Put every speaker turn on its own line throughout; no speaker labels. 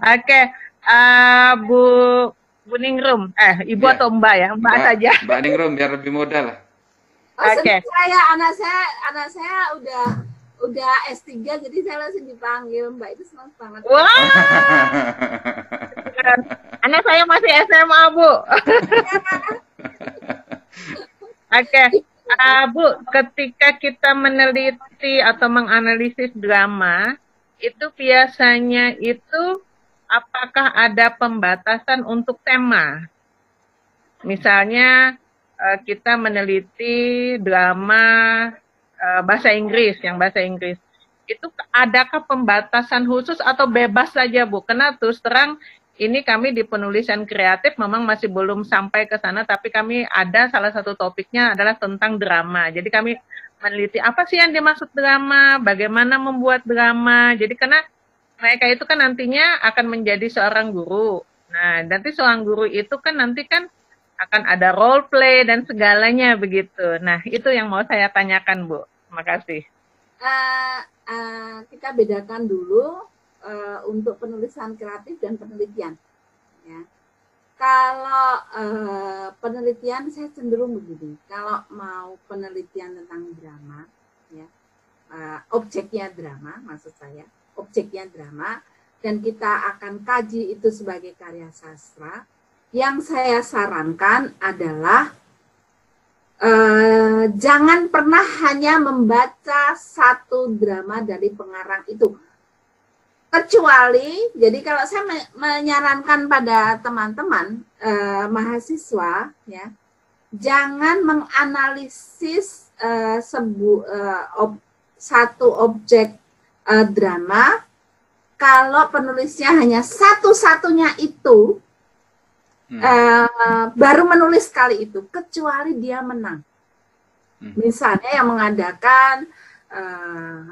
Oke, Bu Bu Ningrum, Ibu
Ya,
atau Mbak ya? Mbak
Mbak,
saja.
Mbak Ningrum biar lebih mudah lah.
Oh, senang
Oke.
saya, anak saya udah S3, jadi saya langsung dipanggil Mbak, itu senang banget.
Wah, anak saya masih SMA, Bu. Oke, Bu, ketika kita meneliti atau menganalisis drama, itu biasanya itu apakah ada pembatasan untuk tema? Misalnya kita meneliti drama bahasa Inggris, yang bahasa Inggris. Itu adakah pembatasan khusus atau bebas saja, Bu? Karena terus terang ini kami di penulisan kreatif memang masih belum sampai ke sana, tapi kami ada salah satu topiknya adalah tentang drama. Jadi kami meneliti apa sih yang dimaksud drama, bagaimana membuat drama. Jadi karena mereka itu kan nantinya akan menjadi seorang guru. Nah, nanti seorang guru itu kan nanti kan akan ada role play dan segalanya begitu. Nah, itu yang mau saya tanyakan, Bu. Terima kasih.
Kita bedakan dulu untuk penulisan kreatif dan penelitian. Ya. Kalau penelitian saya cenderung begini. Kalau mau penelitian tentang drama, ya, objeknya drama, maksud saya, objeknya drama, dan kita akan kaji itu sebagai karya sastra. Yang saya sarankan adalah jangan pernah hanya membaca satu drama dari pengarang itu. Kecuali, jadi kalau saya menyarankan pada teman-teman mahasiswa, ya, jangan menganalisis satu objek drama kalau penulisnya hanya satu-satunya itu. Baru menulis kali itu, kecuali dia menang. Misalnya yang mengadakan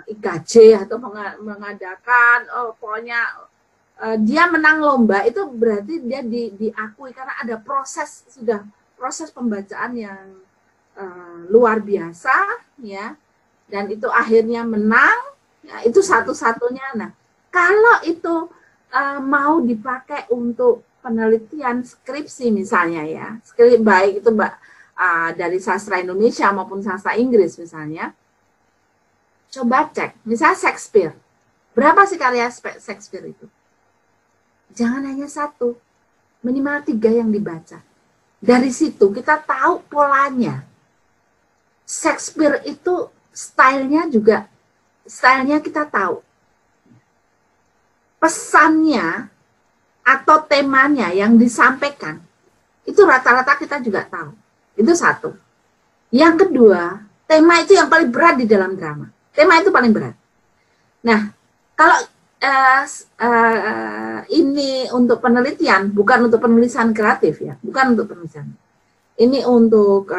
IKJ atau mengadakan, pokoknya dia menang lomba, itu berarti dia diakui karena ada proses pembacaan yang luar biasa, ya, dan itu akhirnya menang, ya, itu satu-satunya. Nah, kalau itu mau dipakai untuk penelitian skripsi misalnya, ya, baik itu dari sastra Indonesia maupun sastra Inggris misalnya, coba cek, misalnya Shakespeare, berapa sih karya Shakespeare itu? Jangan hanya satu, minimal 3 yang dibaca. Dari situ kita tahu polanya. Shakespeare itu stylenya kita tahu. Pesannya atau temanya yang disampaikan, itu rata-rata kita juga tahu. Itu satu. Yang kedua, tema itu yang paling berat di dalam drama. Tema itu paling berat. Nah, kalau ini untuk penelitian, bukan untuk penulisan kreatif, ya, bukan untuk penulisan. Ini untuk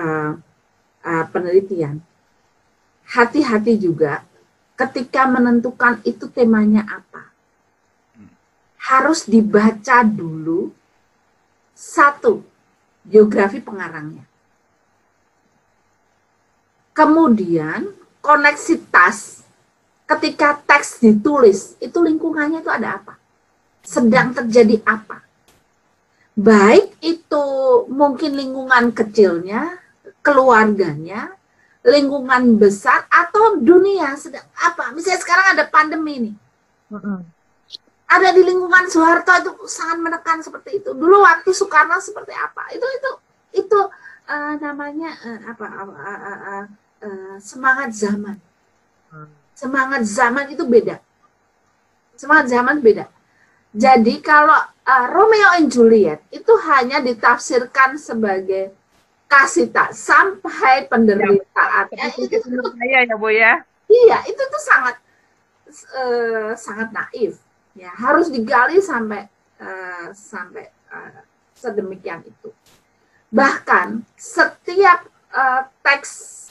penelitian. Hati-hati juga ketika menentukan itu temanya apa. Harus dibaca dulu, satu, biografi pengarangnya. Kemudian koneksitas ketika teks ditulis, itu lingkungannya itu ada apa? Sedang terjadi apa? Baik itu mungkin lingkungan kecilnya, keluarganya, lingkungan besar, atau dunia sedang apa? Misalnya sekarang ada pandemi nih. Ada di lingkungan Soeharto itu sangat menekan seperti itu. Dulu waktu Soekarno seperti apa? Itu namanya semangat zaman. Semangat zaman itu beda. Semangat zaman beda. Jadi kalau Romeo and Juliet itu hanya ditafsirkan sebagai kasih tak sampai penderitaan.
Itu saya ya, Bu, ya.
Iya, itu tuh sangat naif. Ya, harus digali sampai sedemikian itu. Bahkan setiap teks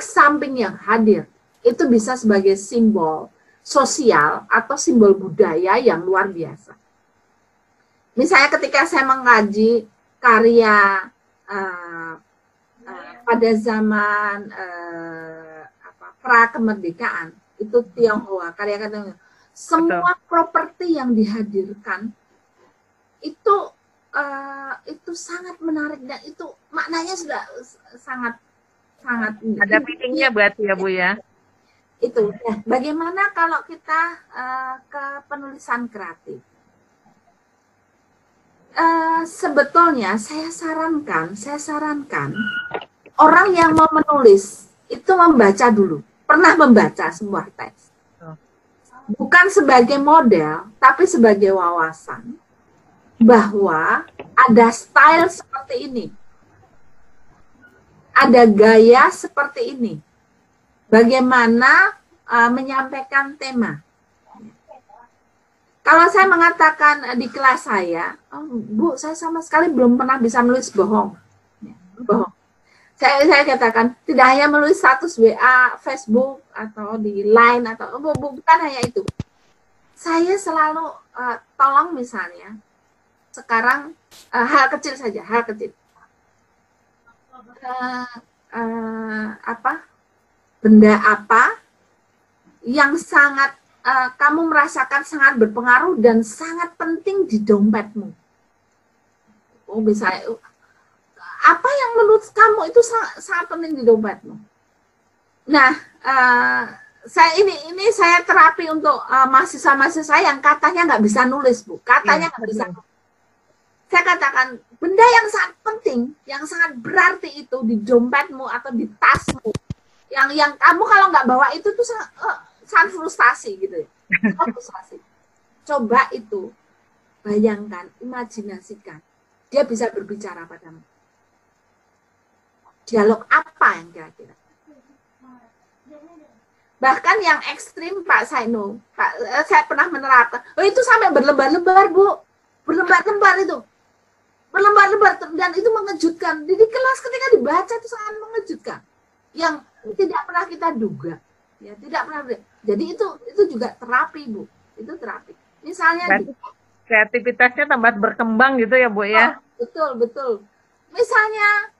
samping yang hadir itu bisa sebagai simbol sosial atau simbol budaya yang luar biasa. Misalnya ketika saya mengaji karya pada zaman pra kemerdekaan, itu Tionghoa, karya-karya Semua properti yang dihadirkan itu sangat menarik dan itu maknanya sudah sangat
ada meaningnya berarti ya Bu ya.
Itu ya. Bagaimana kalau kita ke penulisan kreatif? Sebetulnya saya sarankan orang yang mau menulis itu membaca dulu, pernah membaca sebuah teks, bukan sebagai model tapi sebagai wawasan bahwa ada style seperti ini, ada gaya seperti ini, bagaimana menyampaikan tema. Kalau saya mengatakan di kelas saya, oh, Bu, saya sama sekali belum pernah bisa menulis bohong. Saya katakan tidak hanya menulis status WA, Facebook atau di Line atau bukan hanya itu. Saya selalu tolong misalnya sekarang hal kecil saja, hal kecil. Benda apa yang sangat kamu merasakan sangat berpengaruh dan sangat penting di dompetmu. Oh, misalnya apa yang menurut kamu itu sangat penting di dompetmu. Nah, saya terapi untuk mahasiswa-mahasiswa yang katanya nggak bisa nulis, Bu. Katanya nggak bisa. Saya katakan benda yang sangat penting, yang sangat berarti itu di dompetmu atau di tasmu. Yang kamu kalau nggak bawa itu tuh sangat frustasi gitu ya. Frustasi. Coba itu, bayangkan, imajinasikan. Dia bisa berbicara padamu. Dialog apa yang kira-kira? Bahkan yang ekstrim Pak Saino, saya pernah menerapkan. Oh, itu sampai berlembar-lembar, Bu. Berlembar-lembar itu. Berlembar-lembar dan itu mengejutkan. Di kelas ketika dibaca itu sangat mengejutkan. Yang tidak pernah kita duga. Ya, tidak pernah. Jadi itu juga terapi, Bu. Itu terapi. Misalnya
kreativitasnya tambah berkembang gitu ya, Bu ya.
Oh, betul. Misalnya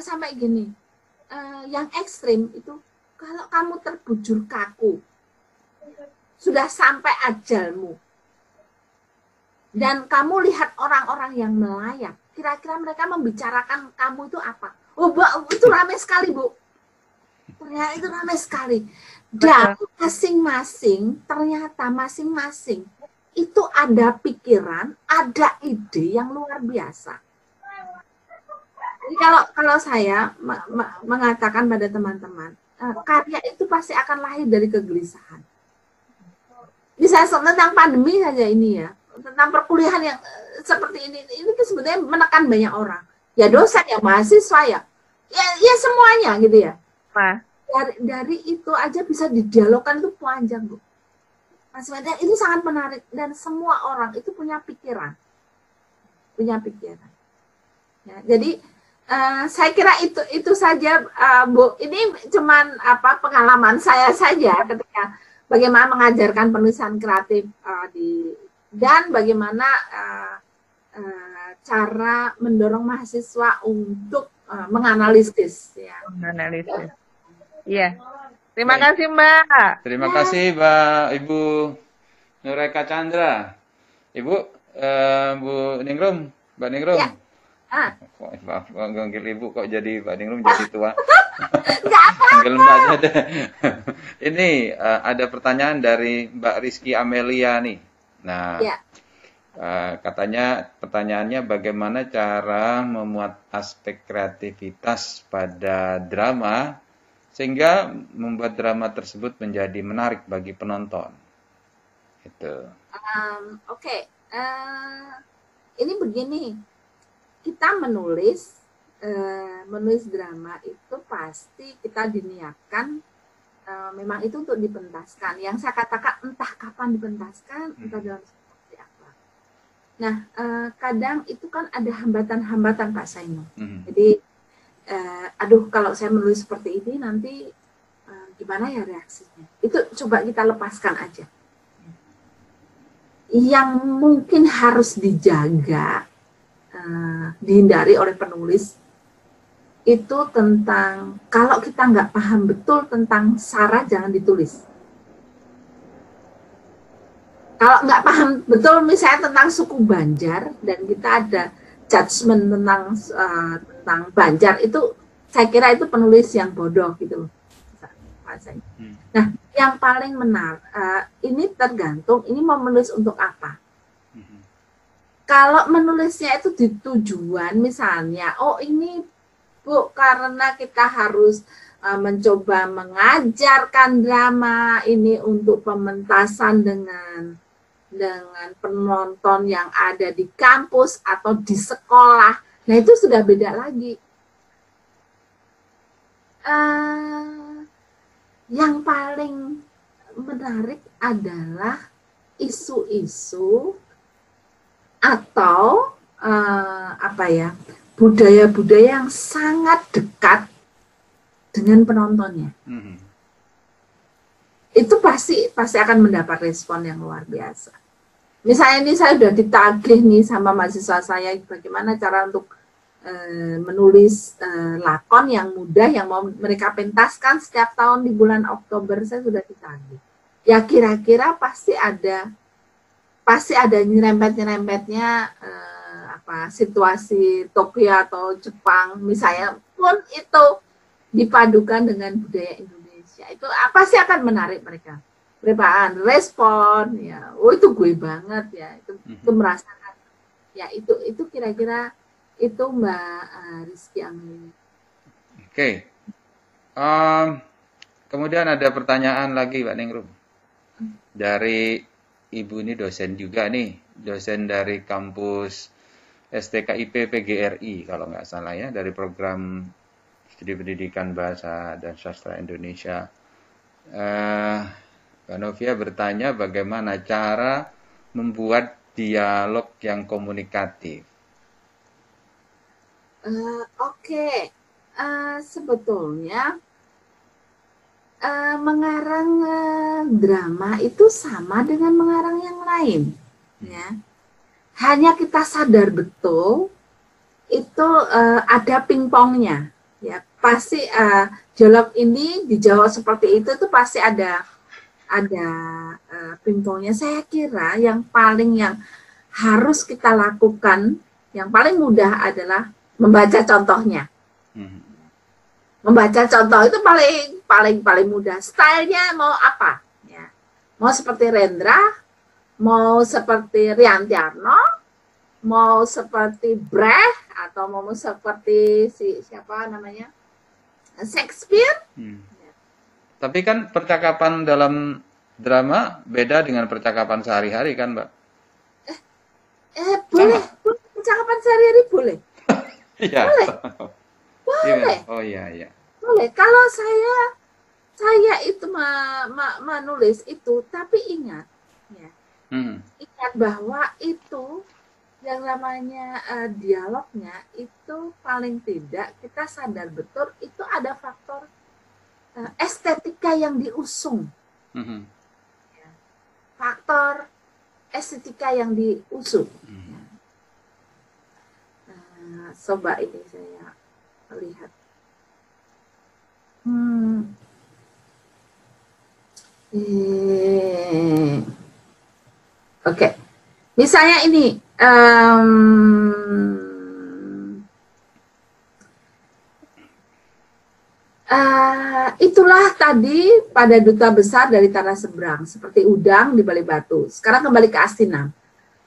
sampai gini. Yang ekstrim itu kalau kamu terbujur kaku. Sudah sampai ajalmu. Dan kamu lihat orang-orang yang melayat. Kira-kira mereka membicarakan kamu itu apa? Oh, Bu, itu ramai sekali, Bu. Ternyata itu ramai sekali. Dan ternyata masing-masing itu ada pikiran, ada ide yang luar biasa. Jadi kalau saya mengatakan pada teman-teman, karya itu pasti akan lahir dari kegelisahan. Misalnya tentang pandemi saja ini ya, tentang perkuliahan yang seperti ini sebenarnya menekan banyak orang. Ya dosen, ya mahasiswa, ya semuanya gitu ya. Dari itu aja bisa didialogkan itu panjang, Bu. Mas Medan, itu sangat menarik dan semua orang itu punya pikiran. Ya, jadi saya kira itu saja, Bu. Ini cuman pengalaman saya saja ketika bagaimana mengajarkan penulisan kreatif dan bagaimana cara mendorong mahasiswa untuk menganalisis. Ya.
Menganalisis. Iya. Terima kasih, Mbak.
Terima kasih, Mbak Ibu Nureka Chandra. Ibu, Bu Ningrum, Mbak Ningrum. Ya. Maaf, panggil Ibu kok jadi Mbak Ningrum jadi tua. Panggil Mbaknya deh. Ini ada pertanyaan dari Mbak Rizky Amelia nih. Nah, ya. Katanya pertanyaannya bagaimana cara memuat aspek kreativitas pada drama sehingga membuat drama tersebut menjadi menarik bagi penonton. Itu.
Oke. Ini begini, kita menulis drama itu pasti kita diniatkan memang itu untuk dipentaskan. Yang saya katakan entah kapan dipentaskan, entah dalam seperti apa. Nah, kadang itu kan ada hambatan-hambatan Pak Saino. Jadi kalau saya menulis seperti ini nanti gimana ya reaksinya? Itu coba kita lepaskan aja. Yang mungkin harus dijaga, dihindari oleh penulis itu tentang kalau kita nggak paham betul tentang SARA jangan ditulis. Kalau nggak paham betul misalnya tentang suku Banjar dan kita ada judgement tentang Banjar, itu saya kira itu penulis yang bodoh gitu loh. Nah, yang paling menarik ini tergantung ini mau menulis untuk apa. Kalau menulisnya itu di tujuan misalnya, oh ini Bu karena kita harus mencoba mengajarkan drama ini untuk pementasan dengan penonton yang ada di kampus atau di sekolah. Nah, itu sudah beda lagi. Yang paling menarik adalah isu-isu atau budaya-budaya yang sangat dekat dengan penontonnya. Itu pasti akan mendapat respon yang luar biasa. Misalnya ini saya sudah ditagih nih sama mahasiswa saya bagaimana cara untuk menulis lakon yang mudah yang mau mereka pentaskan setiap tahun di bulan Oktober, saya sudah ditagih. Ya kira-kira pasti ada nyerempet-nyerempetnya situasi Tokyo atau Jepang misalnya pun itu dipadukan dengan budaya Indonesia. Itu pasti akan menarik mereka. Peribaan, respon, ya, oh itu gue banget ya, itu merasakan, ya itu kira-kira itu Mbak Rizky Amelia.
Oke. Kemudian ada pertanyaan lagi Pak Ningrum dari Ibu ini dosen juga nih, dosen dari kampus STKIP PGRI kalau nggak salah ya, dari program Studi Pendidikan Bahasa dan Sastra Indonesia. Mbak Novia bertanya bagaimana cara membuat dialog yang komunikatif.
Oke. Sebetulnya mengarang drama itu sama dengan mengarang yang lain, ya. Hanya kita sadar betul itu ada pingpongnya, ya. Pasti dialog ini dijawab seperti itu pasti ada pingpongnya. Saya kira yang harus kita lakukan, yang paling mudah adalah membaca contohnya. Membaca contoh itu paling mudah. Stylenya mau apa? Ya. Mau seperti Rendra, mau seperti Riantiarno, mau seperti Brecht, atau mau seperti siapa namanya? Shakespeare. Ya.
Tapi kan percakapan dalam drama beda dengan percakapan sehari-hari kan, Mbak?
Boleh. Percakapan sehari-hari boleh.
Iya.
Boleh.
Oh iya.
Boleh. Kalau saya itu menulis itu, tapi ingat, ya. Ingat bahwa itu yang namanya dialognya itu paling tidak kita sadar betul itu ada faktor estetika yang diusung. Ya. Faktor estetika yang diusung. Coba ini saya lihat. Oke. Misalnya ini itulah tadi pada duta besar dari tanah seberang seperti udang di balik batu. Sekarang kembali ke Astinam.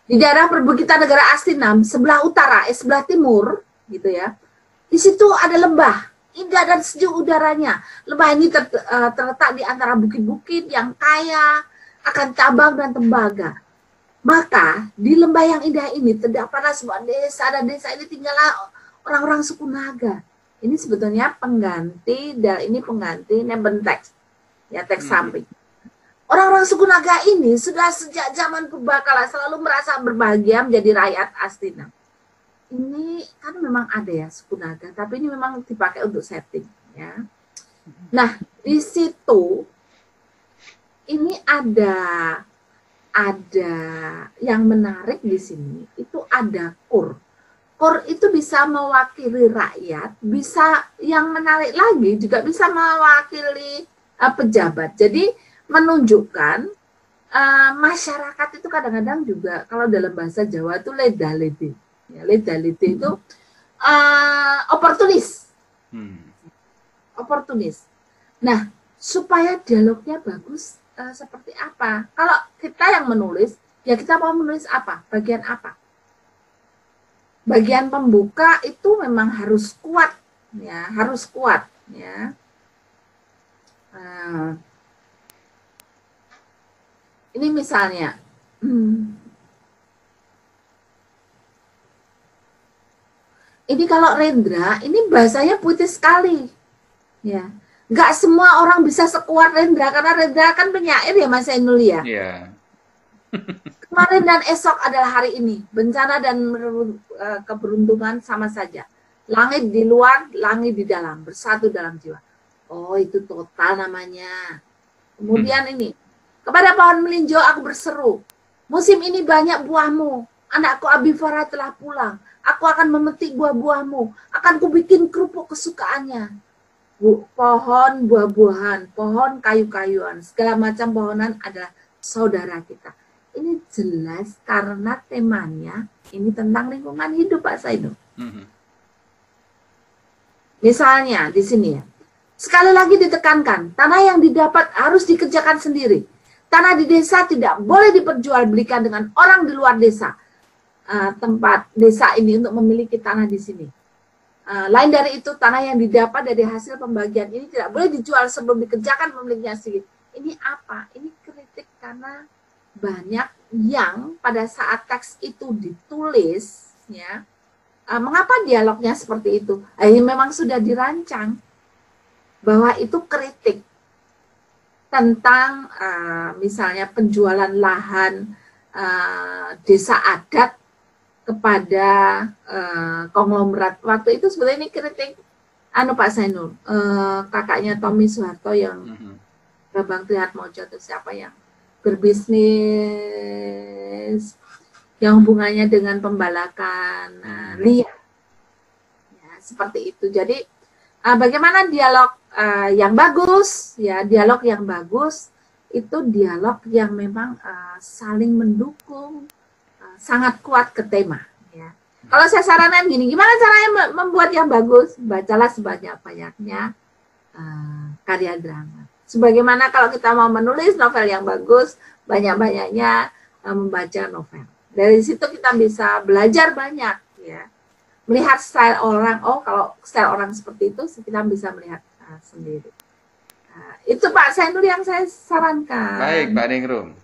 Di daerah perbukitan negara Astinam sebelah utara, sebelah timur gitu ya. Di situ ada lembah, indah dan sejuk udaranya. Lembah ini terletak di antara bukit-bukit yang kaya akan cabang dan tembaga. Maka di lembah yang indah ini terdapatlah sebuah desa, dan desa ini tinggallah orang-orang suku Naga. Ini sebetulnya pengganti, dan ini pengganti neben teks, ya teks samping. Orang-orang suku Naga ini sudah sejak zaman purbakala selalu merasa berbahagia menjadi rakyat Astina. Ini kan memang ada ya suku Naga, tapi ini memang dipakai untuk setting, ya. Nah, di situ ini ada yang menarik di sini itu ada kur. tokoh itu bisa mewakili rakyat, bisa yang menarik lagi juga bisa mewakili pejabat. Jadi menunjukkan masyarakat itu kadang-kadang juga kalau dalam bahasa Jawa itu ledalite. Ya, ledalite itu oportunis. Oportunis. Nah, supaya dialognya bagus seperti apa? Kalau kita yang menulis, ya kita mau menulis apa? Bagian apa? Bagian pembuka itu memang harus kuat, ya, harus kuat, ya. Ini misalnya, ini kalau Rendra, ini bahasanya putih sekali, ya. Nggak semua orang bisa sekuat Rendra karena Rendra kan penyair ya Mas Ainul ya.
Iya.
Kemarin dan esok adalah hari ini. Bencana dan keberuntungan sama saja. Langit di luar, langit di dalam. Bersatu dalam jiwa. Oh, itu total namanya. Kemudian ini. Kepada pohon melinjo aku berseru. Musim ini banyak buahmu. Anakku Abifara telah pulang. Aku akan memetik buah-buahmu. Akan kubikin kerupuk kesukaannya. Pohon buah-buahan. Pohon kayu-kayuan. Segala macam pohonan adalah saudara kita. Ini jelas karena temanya ini tentang lingkungan hidup Pak Sainu. Misalnya di sini ya, sekali lagi ditekankan, tanah yang didapat harus dikerjakan sendiri. Tanah di desa tidak boleh diperjualbelikan dengan orang di luar desa. Tempat desa ini untuk memiliki tanah di sini. Lain dari itu, tanah yang didapat dari hasil pembagian ini tidak boleh dijual sebelum dikerjakan pemiliknya sendiri. Ini apa? Ini kritik karena banyak yang pada saat teks itu ditulis, ya, mengapa dialognya seperti itu? Ini memang sudah dirancang bahwa itu kritik tentang misalnya penjualan lahan desa adat kepada konglomerat. Waktu itu sebenarnya ini kritik Pak Sainul, kakaknya Tommy Soeharto yang Bambang Trihatmojo itu siapa yang berbisnis yang hubungannya dengan pembalakan liar, ya, seperti itu. Jadi bagaimana dialog yang bagus, ya, dialog yang bagus itu dialog yang memang saling mendukung, sangat kuat ke tema, ya. Kalau saya sarankan gini, gimana caranya membuat yang bagus? Bacalah sebanyak-banyaknya karya drama. Sebagaimana kalau kita mau menulis novel yang bagus, banyak-banyaknya membaca novel. Dari situ kita bisa belajar banyak, ya. Melihat style orang, oh kalau style orang seperti itu, kita bisa melihat sendiri. Itu Pak Sainul yang saya sarankan.
Baik, Pak Ningrum.